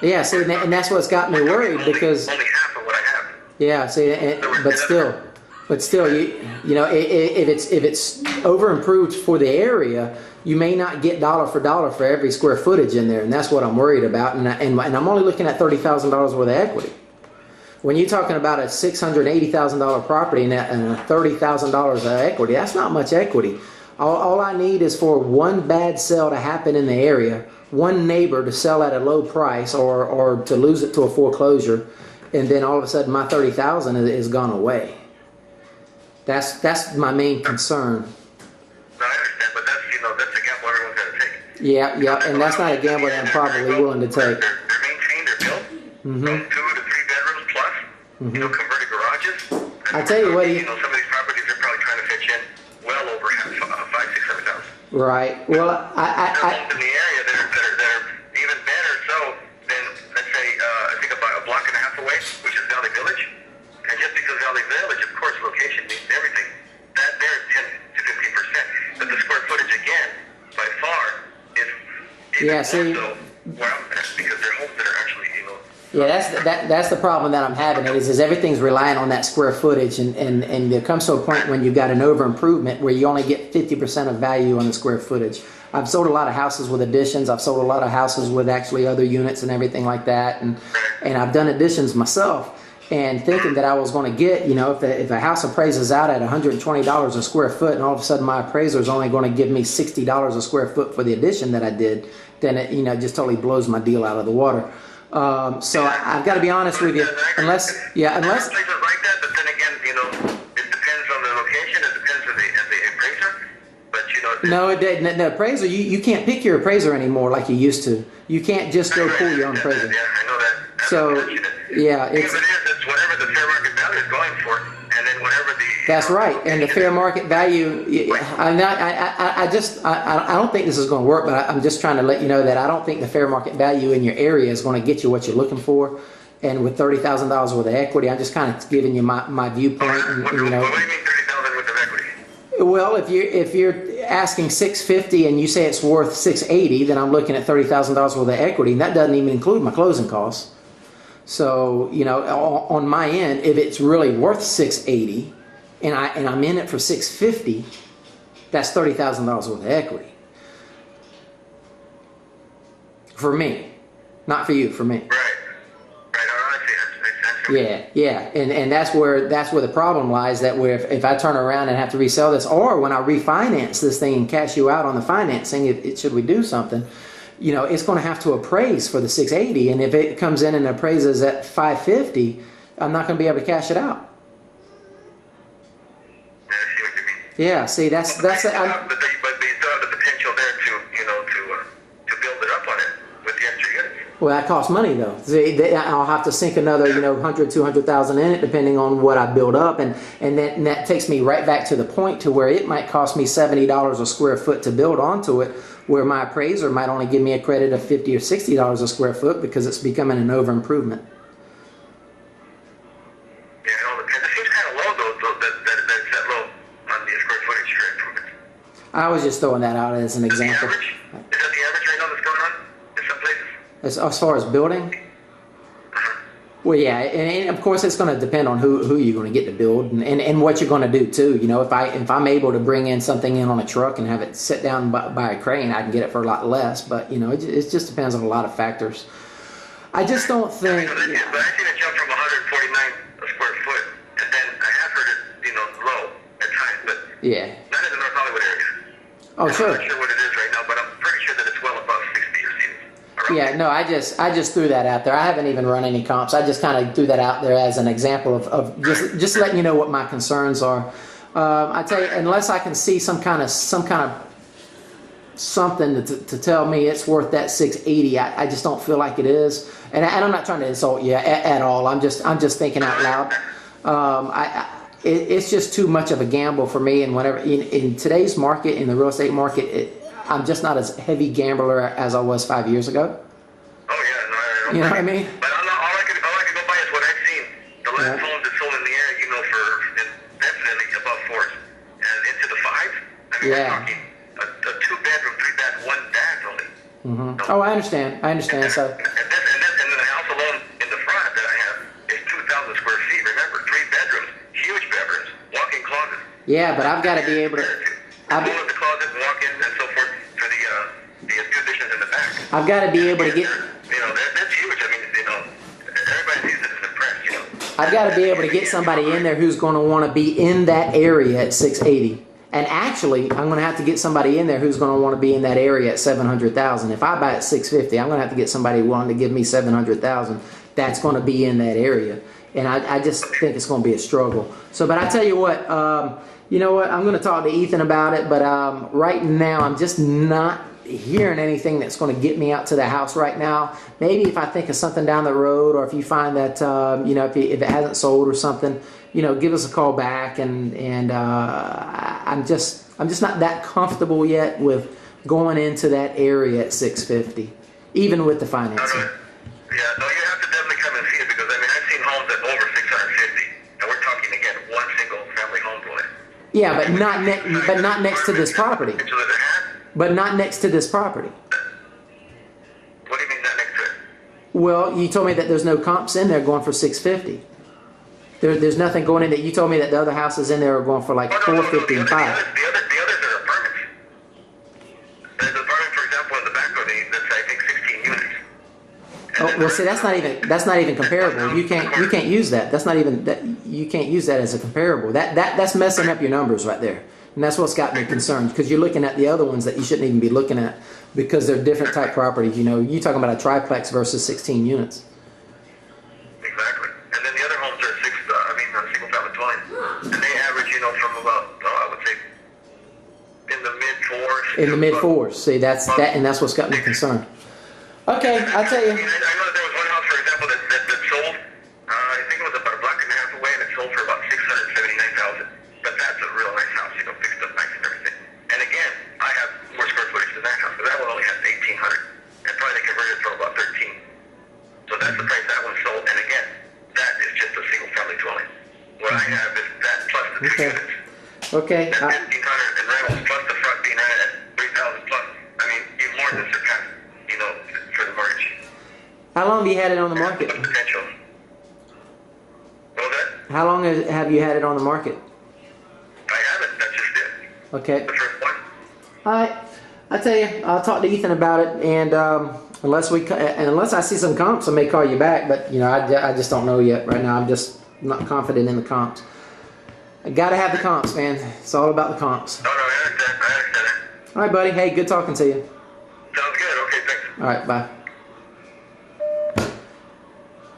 Yeah, see, and that's what's got me worried because only half of what I have. yeah, see, but still, you know, if it's over improved for the area, you may not get dollar for dollar for every square footage in there, and that's what I'm worried about. And I'm only looking at $30,000 worth of equity. When you're talking about a $680,000 property and $30,000 of equity, that's not much equity. All I need is for one bad sale to happen in the area, one neighbor to sell at a low price or to lose it to a foreclosure, and then all of a sudden my $30,000 is gone away. That's my main concern. No, I understand, but that's a gamble everyone's got to take. Yeah, and that's not a gamble that I'm probably willing to take. They're maintained, they're built from 2 to 3 bedrooms plus, converted garages. I tell you what, some of these properties are probably trying to pitch in well over five, six, 7,000. right. Well, There are homes in the area that are even better so than, let's say, I think about a block and a half away, which is Valley Village. And just because Valley Village, of course, location means everything. That there is 10 to 15%. But the square footage, again, by far, is Yeah, see- more so where I'm at, because they're homes that are actually, yeah, that's the problem that I'm having is everything's relying on that square footage, and there comes to a point when you've got an over improvement where you only get 50% of value on the square footage. I've sold a lot of houses with additions. I've sold a lot of houses with actually other units and everything like that, and I've done additions myself. And thinking that I was going to get, if a house appraises out at $120 a square foot, and all of a sudden my appraiser is only going to give me $60 a square foot for the addition that I did, then it just totally blows my deal out of the water. So I've got to be honest with you, unless places like that, but then again, it depends on the location, it depends on the appraiser, but no, appraiser, you can't pick your appraiser anymore like you used to. You can't just go pull your own appraiser. Yeah, I know that. So, yeah, it's whatever the fair market value is going for, and then whatever the... That's right, and the fair market value, I don't think this is going to work, but I'm just trying to let you know that I don't think the fair market value in your area is going to get you what you're looking for. And with $30,000 worth of equity, I'm just kind of giving you my viewpoint. What do you mean $30,000 worth of equity? Well, if you're asking $650 and you say it's worth $680, then I'm looking at $30,000 worth of equity, and that doesn't even include my closing costs. So, on my end, if it's really worth $680 and I'm in it for $650, that's $30,000 worth of equity. For me, not for you, for me. Right. I see. Yeah, and that's where the problem lies. That where if I turn around and have to resell this, or when I refinance this thing and cash you out on the financing, should we do something? It's going to have to appraise for the $680, and if it comes in and appraises at $550, I'm not going to be able to cash it out. Yeah, I see what you mean. Yeah, see, that's. But you still have the potential there to build it up on it with the extra units. Well, that costs money though. See, I'll have to sink another, 100, 200,000 in it, depending on what I build up, and that takes me right back to the point to where it might cost me $70 a square foot to build onto it, where my appraiser might only give me a credit of $50 or $60 a square foot because it's becoming an over improvement. Yeah, it all depends. It seems kind of low though. That's that low on the square footage for improvement. I was just throwing that out as an example. Is that the average right now that's going on in some places? As far as building? Well, yeah, and of course it's going to depend on who you're going to get to build and what you're going to do too. If I'm able to bring in something in on a truck and have it sit down by a crane, I can get it for a lot less. But it just depends on a lot of factors. I just don't think. But I've seen it jump from 149 a square foot, and then I have heard it, low at times, but Yeah. not in the North Hollywood area. Oh, sure. I'm not sure what it is right now, but I'm pretty sure that it's well above 60 or 70. Yeah, no, I just threw that out there. I haven't even run any comps. I just kind of threw that out there as an example of just letting you know what my concerns are. I tell you, unless I can see some kind of something to tell me it's worth that $680, I just don't feel like it is. And I'm not trying to insult you at all. I'm just thinking out loud. It's just too much of a gamble for me. And whenever in today's market, in the real estate market, I'm just not as heavy gambler as I was 5 years ago. Oh yeah, no, you know what I mean? But all I could go by is what I've seen. The last homes that sold in the area, for definitely above fours and into the fives. I mean, we're talking a 2-bedroom, 3-bath, 1 bath only. Mm-hmm. Oh, I understand. And So. the Yeah, but I've got to be able to. Pull up the closet, walk in, and so forth for the additions in the back. I've got to be able to get. You know, that's huge. I mean, you know, everybody sees it as impressed. You know. I've got to be able to get somebody in there who's going to want to be in that area at 680. And actually, I'm going to have to get somebody in there who's going to want to be in that area at 700,000. If I buy at 650, I'm going to have to get somebody willing to give me 700,000. That's going to be in that area, and I just think it's going to be a struggle. So, but I tell you what, you know what? I'm going to talk to Ethan about it. But right now, I'm just not hearing anything that's going to get me out to the house right now. Maybe if I think of something down the road, or if you find that you know, if it hasn't sold or something, you know, give us a call back. And I'm just not that comfortable yet with going into that area at 650, even with the financing. Yeah, no, you have to definitely come and see it, because I mean, I've seen homes at over 650, and we're talking again one single family home dwelling. Yeah, but not next to this property. But not next to this property. What do you mean not next to it? Well, you told me that there's no comps in there going for 650. There's nothing going in that. You told me that the other houses in there are going for like 450 and 5. The others are apartments. There's an apartment, for example, in the back of that's I think 16 units. Oh, well, see, that's not even comparable. You can't use that. That's not even that. You can't use that as a comparable. That's messing up your numbers right there. And that's what's got me concerned, because you're looking at the other ones that you shouldn't even be looking at, because they're different type properties. You know, you're talking about a triplex versus 16 units. Exactly. And then the other homes are single family dwelling, and they average, you know, from about I would say in the mid fours. In the mid fours. See, that's that's what's got me concerned. Okay, I'll tell you. I know there was one house, for example, that sold. I think it was about a block and a half away, and it sold for about $679,000. But that's a real nice house, you know, fixed up nice and everything. And again, I have more square footage than that house, but that one only has 1,800, and probably they converted it for about 13. So that's the price that one sold. And again, that is just a single family dwelling. What I have is that plus the 2 units. Okay. That 1,500 in rentals plus the front being at 3,000 plus. I mean, you more than surpassed, you know, for the mortgage. How long have you had it on the market? Potential. What was that? How long have you had it on the market? I haven't. That's just it. Okay. The first one. All right. I tell you, I'll talk to Ethan about it, and unless I see some comps, I may call you back. But you know, I just don't know yet. Right now, I'm just not confident in the comps. I gotta have the comps, man. It's all about the comps. No, I understand. All right, buddy. Hey, good talking to you. Sounds good. Okay, thanks. All right, bye.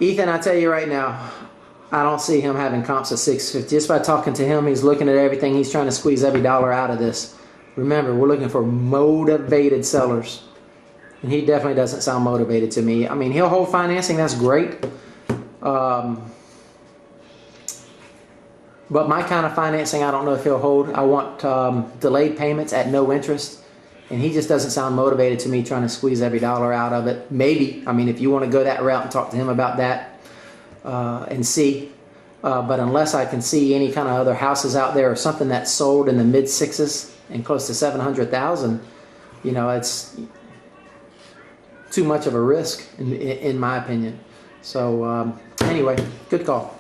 Ethan, I tell you right now, I don't see him having comps at 650. Just by talking to him, he's looking at everything. He's trying to squeeze every dollar out of this. Remember, we're looking for motivated sellers. And he definitely doesn't sound motivated to me. I mean, he'll hold financing. That's great. But my kind of financing, I don't know if he'll hold. I want delayed payments at no interest. And he just doesn't sound motivated to me, trying to squeeze every dollar out of it. Maybe. I mean, if you want to go that route and talk to him about that and see. But unless I can see any kind of other houses out there or something that's sold in the mid sixes and close to 700,000, you know, it's too much of a risk in my opinion. So anyway, good call.